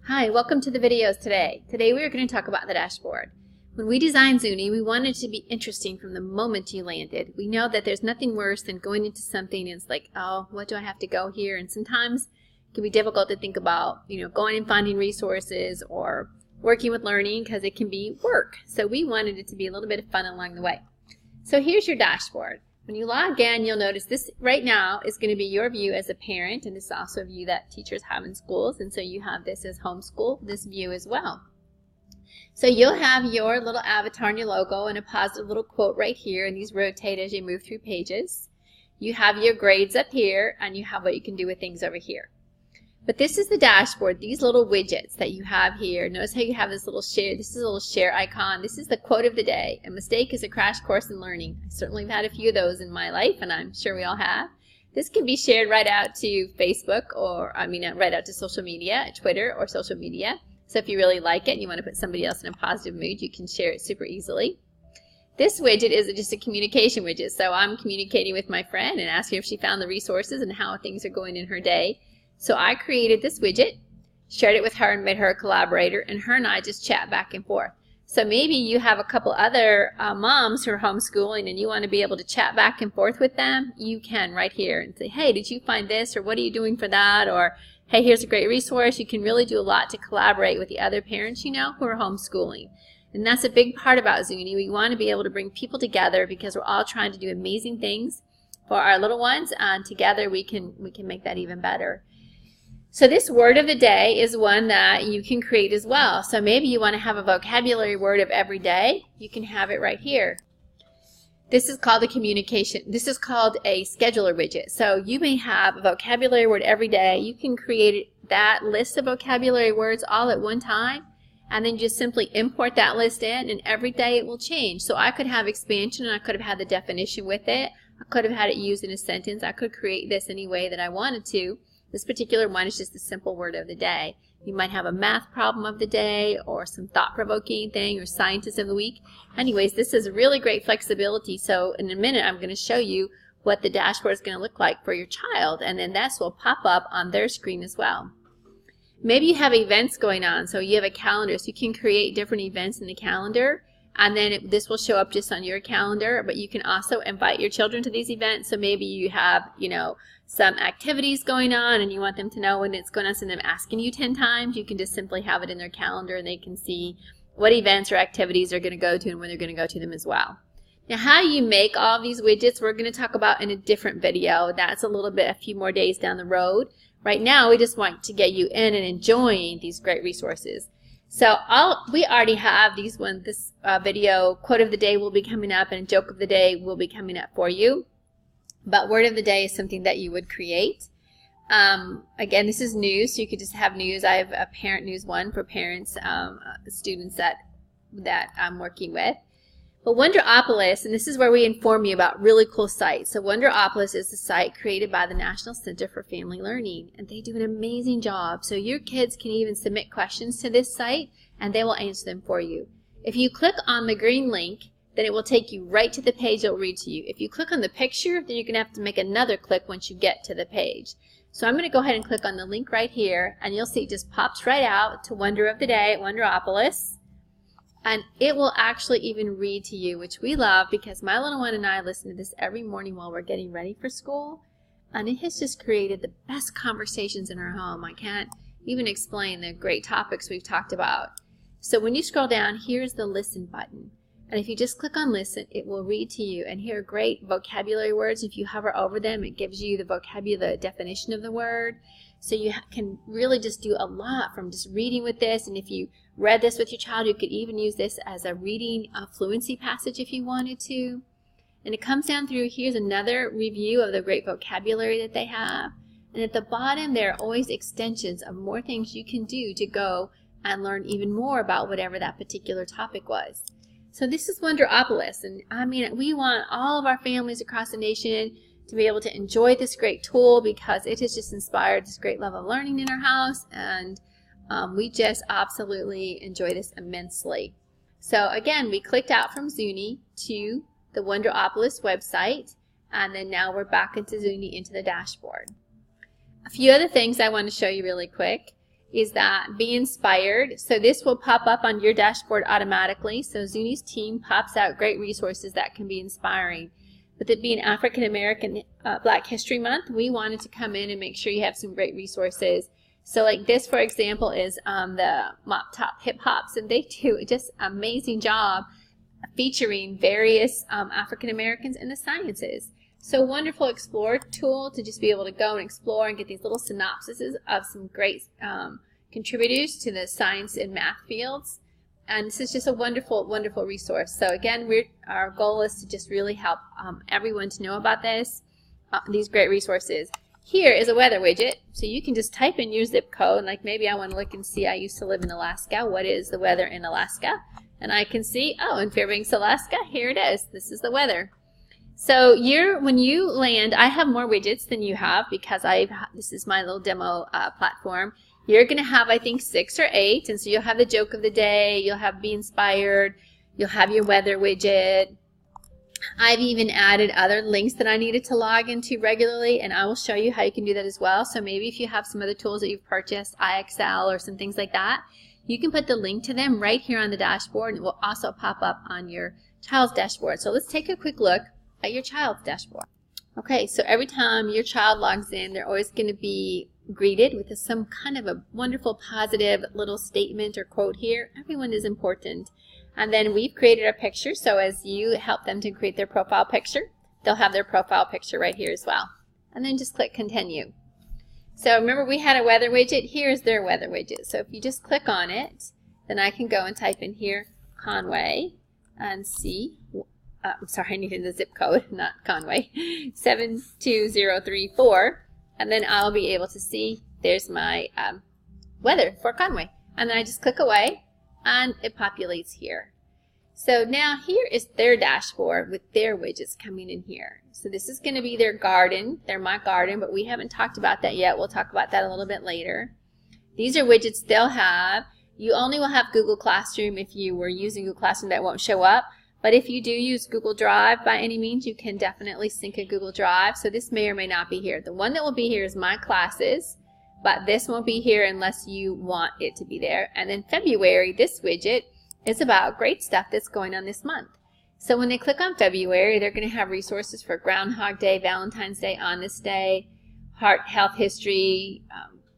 Hi, welcome to the videos today. Today we are going to talk about the dashboard. When we designed Zuni, we wanted it to be interesting from the moment you landed. We know that there's nothing worse than going into something and it's like, oh, what do I have to go here? And sometimes it can be difficult to think about, going and finding resources or working with learning because it can be work. So we wanted it to be a little bit of fun along the way. So here's your dashboard. When you log in, you'll notice this right now is going to be your view as a parent, and this is also a view that teachers have in schools, and so you have this as homeschool, this view as well. So you'll have your little avatar and your logo and a positive little quote right here, and these rotate as you move through pages. You have your grades up here, and you have what you can do with things over here. But this is the dashboard, these little widgets that you have here. Notice how you have this little share, this is a little share icon. This is the quote of the day. A mistake is a crash course in learning. I certainly have had a few of those in my life, and I'm sure we all have. This can be shared right out to Facebook right out to social media, Twitter or social media. So if you really like it and you want to put somebody else in a positive mood, you can share it super easily. This widget is just a communication widget. So I'm communicating with my friend and asking if she found the resources and how things are going in her day. So I created this widget, shared it with her and made her a collaborator, and her and I just chat back and forth. So maybe you have a couple other moms who are homeschooling and you want to be able to chat back and forth with them. You can right here and say, hey, did you find this, or what are you doing for that, or hey, here's a great resource. You can really do a lot to collaborate with the other parents who are homeschooling. And that's a big part about Zuni. We want to be able to bring people together because we're all trying to do amazing things for our little ones, and together we can make that even better. So this word of the day is one that you can create as well. So maybe you want to have a vocabulary word of every day. You can have it right here. This is called a communication. This is called a scheduler widget. So you may have a vocabulary word every day. You can create that list of vocabulary words all at one time, and then just simply import that list in, and every day it will change. So I could have expansion, and I could have had the definition with it. I could have had it used in a sentence. I could create this any way that I wanted to. This particular one is just a simple word of the day. You might have a math problem of the day, or some thought-provoking thing, or scientist of the week. Anyways, this is really great flexibility. So in a minute, I'm going to show you what the dashboard is going to look like for your child, and then this will pop up on their screen as well. Maybe you have events going on, so you have a calendar, so you can create different events in the calendar, and then this will show up just on your calendar, but you can also invite your children to these events. So maybe you have, some activities going on and you want them to know when it's going on, instead of them asking you 10 times, you can just simply have it in their calendar and they can see what events or activities they're going to go to and when they're going to go to them as well. Now, how you make all of these widgets, we're going to talk about in a different video. That's a few more days down the road. Right now, we just want to get you in and enjoying these great resources. So we already have these ones. This video quote of the day will be coming up, and joke of the day will be coming up for you. But word of the day is something that you would create. Again, this is news, so you could just have news. I have a parent news one for parents, students that I'm working with. But Wonderopolis, and this is where we inform you about really cool sites. So Wonderopolis is the site created by the National Center for Family Learning, and they do an amazing job. So your kids can even submit questions to this site, and they will answer them for you. If you click on the green link, then it will take you right to the page it will read to you. If you click on the picture, then you're going to have to make another click once you get to the page. So I'm going to go ahead and click on the link right here, and you'll see it just pops right out to Wonder of the Day at Wonderopolis. And it will actually even read to you, which we love because my little one and I listen to this every morning while we're getting ready for school. And it has just created the best conversations in our home. I can't even explain the great topics we've talked about. So when you scroll down, here's the listen button. And if you just click on listen, it will read to you. And here are great vocabulary words. If you hover over them, it gives you the vocabulary, the definition of the word. So you can really just do a lot from just reading with this. And if you read this with your child, you could even use this as a reading fluency passage if you wanted to. And it comes down through, here's another review of the great vocabulary that they have. And at the bottom, there are always extensions of more things you can do to go and learn even more about whatever that particular topic was. So this is Wonderopolis, and we want all of our families across the nation to be able to enjoy this great tool because it has just inspired this great love of learning in our house, and we just absolutely enjoy this immensely. So again, we clicked out from Zuni to the Wonderopolis website, and then now we're back into Zuni into the dashboard. A few other things I want to show you really quick is that be inspired. So this will pop up on your dashboard automatically. So Zuni's team pops out great resources that can be inspiring. With it being African American Black History Month, we wanted to come in and make sure you have some great resources. So like this, for example, is the Mop Top Hip Hops, and they do just an amazing job featuring various African Americans in the sciences. So wonderful explore tool to just be able to go and explore and get these little synopsises of some great contributors to the science and math fields. And this is just a wonderful, wonderful resource. So again, our goal is to just really help everyone to know about these great resources. Here is a weather widget, so you can just type in your zip code, like maybe I want to look and see, I used to live in Alaska, what is the weather in Alaska? And I can see, oh, in Fairbanks, Alaska, here it is. This is the weather. So when you land, I have more widgets than you have because this is my little demo platform. You're going to have, I think, 6 or 8, and so you'll have the joke of the day, you'll have be inspired, you'll have your weather widget. I've even added other links that I needed to log into regularly, and I will show you how you can do that as well. So maybe if you have some other tools that you've purchased, iXL or some things like that, you can put the link to them right here on the dashboard, and it will also pop up on your child's dashboard. So let's take a quick look at your child's dashboard. Okay, so every time your child logs in, they're always going to be greeted with some kind of a wonderful positive little statement or quote here. Everyone is important. And then we've created a picture, so as you help them to create their profile picture, they'll have their profile picture right here as well. And then just click continue. So remember we had a weather widget, here's their weather widget. So if you just click on it, then I can go and type in here Conway and see, I'm sorry, I needed the zip code, not Conway, 72034, and then I'll be able to see there's my weather for Conway. And then I just click away and it populates here. So now here is their dashboard with their widgets coming in here. So this is going to be their garden, my garden, but we haven't talked about that yet. We'll talk about that a little bit later. These are widgets they'll have. You only will have Google Classroom. If you were using Google Classroom, that won't show up. But if you do use Google Drive by any means, you can definitely sync a Google Drive. So this may or may not be here. The one that will be here is My Classes, but this won't be here unless you want it to be there. And then February, this widget is about great stuff that's going on this month. So when they click on February, they're going to have resources for Groundhog Day, Valentine's Day, Honest Day, Heart Health History,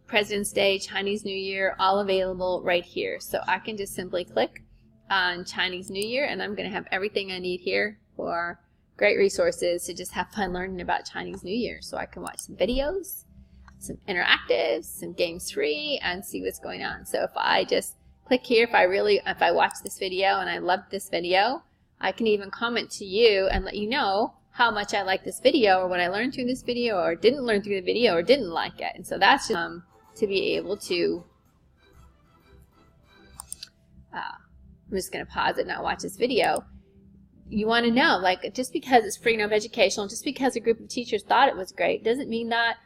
President's Day, Chinese New Year, all available right here. So I can just simply click on Chinese New Year, and I'm going to have everything I need here for great resources to just have fun learning about Chinese New Year. So I can watch some videos, some interactives, some games free, and see what's going on. So if I just click here, if I watch this video and I loved this video, I can even comment to you and let you know how much I like this video, or what I learned through this video, or didn't learn through the video, or didn't like it. And so that's just to be able to I'm just going to pause it and not watch this video. You want to know, like, just because it's free enough educational, just because a group of teachers thought it was great, doesn't mean that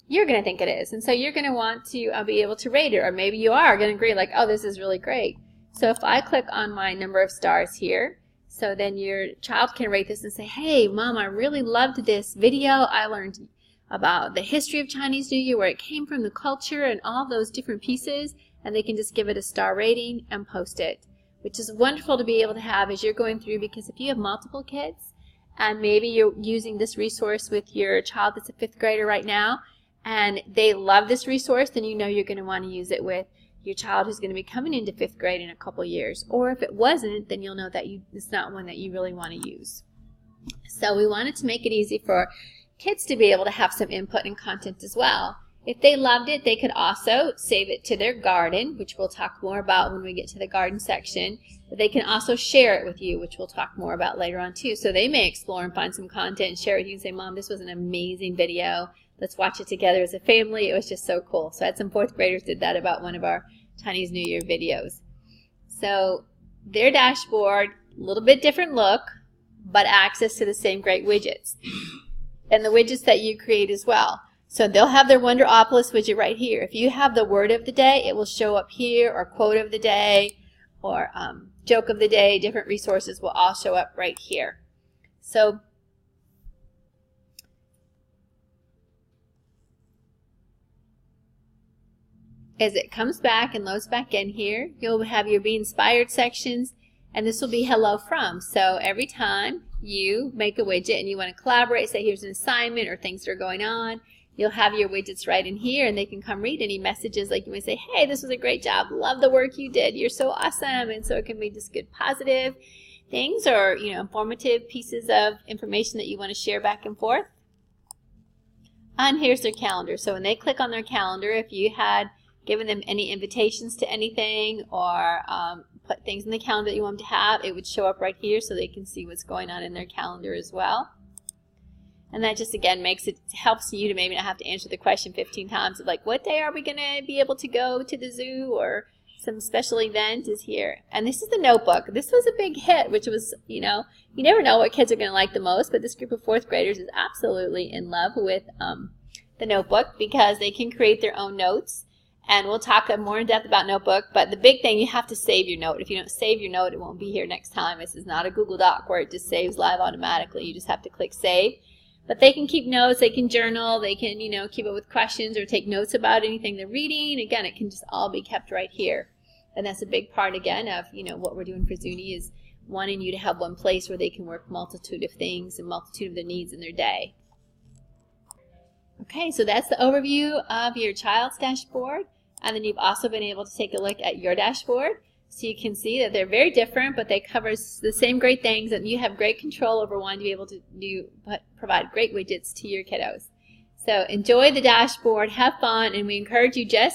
you're going to think it is. And so you're going to want to be able to rate it, or maybe you are going to agree, like, oh, this is really great. So if I click on my number of stars here, so then your child can rate this and say, hey, Mom, I really loved this video. I learned about the history of Chinese New Year, where it came from, the culture, and all those different pieces, and they can just give it a star rating and post it, which is wonderful to be able to have as you're going through, because if you have multiple kids and maybe you're using this resource with your child that's a 5th grader right now and they love this resource, then you know you're going to want to use it with your child who's going to be coming into 5th grade in a couple years. Or if it wasn't, then you'll know that it's not one that you really want to use. So we wanted to make it easy for kids to be able to have some input and content as well. If they loved it, they could also save it to their garden, which we'll talk more about when we get to the garden section. But they can also share it with you, which we'll talk more about later on too. So they may explore and find some content and share it with you and say, Mom, this was an amazing video. Let's watch it together as a family. It was just so cool. So I had some 4th graders did that about one of our Chinese New Year videos. So their dashboard, a little bit different look, but access to the same great widgets. And the widgets that you create as well. So they'll have their Wonderopolis widget right here. If you have the word of the day, it will show up here, or quote of the day, or joke of the day. Different resources will all show up right here. So as it comes back and loads back in here, you'll have your Be Inspired sections, and this will be Hello From. So every time you make a widget and you want to collaborate, say here's an assignment or things that are going on, you'll have your widgets right in here, and they can come read any messages. Like you may say, hey, this was a great job, love the work you did, you're so awesome. And so it can be just good positive things, or informative pieces of information that you want to share back and forth. And here's their calendar. So when they click on their calendar, if you had given them any invitations to anything, or put things in the calendar that you want them to have, it would show up right here so they can see what's going on in their calendar as well. And that just again helps you to maybe not have to answer the question 15 times of like, what day are we going to be able to go to the zoo, or some special event is here. And this is the notebook. This was a big hit, which was, you never know what kids are going to like the most, but this group of 4th graders is absolutely in love with the notebook, because they can create their own notes. And we'll talk more in depth about notebook, but the big thing, you have to save your note. If you don't save your note, it won't be here next time. This is not a Google Doc where it just saves live automatically. You just have to click save. But they can keep notes, they can journal, they can, keep it with questions or take notes about anything they're reading. Again, it can just all be kept right here. And that's a big part, again, of, what we're doing for Zuni is wanting you to have one place where they can work multitude of things and multitude of their needs in their day. Okay, so that's the overview of your child's dashboard. And then you've also been able to take a look at your dashboard. So you can see that they're very different, but they cover the same great things, and you have great control over wanting to be able to provide great widgets to your kiddos. So enjoy the dashboard, have fun, and we encourage you to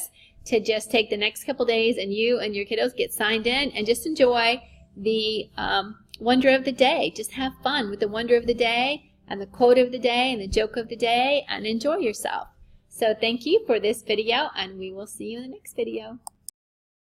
take the next couple days and you and your kiddos get signed in and just enjoy the wonder of the day. Just have fun with the wonder of the day and the quote of the day and the joke of the day, and enjoy yourself. So thank you for this video, and we will see you in the next video.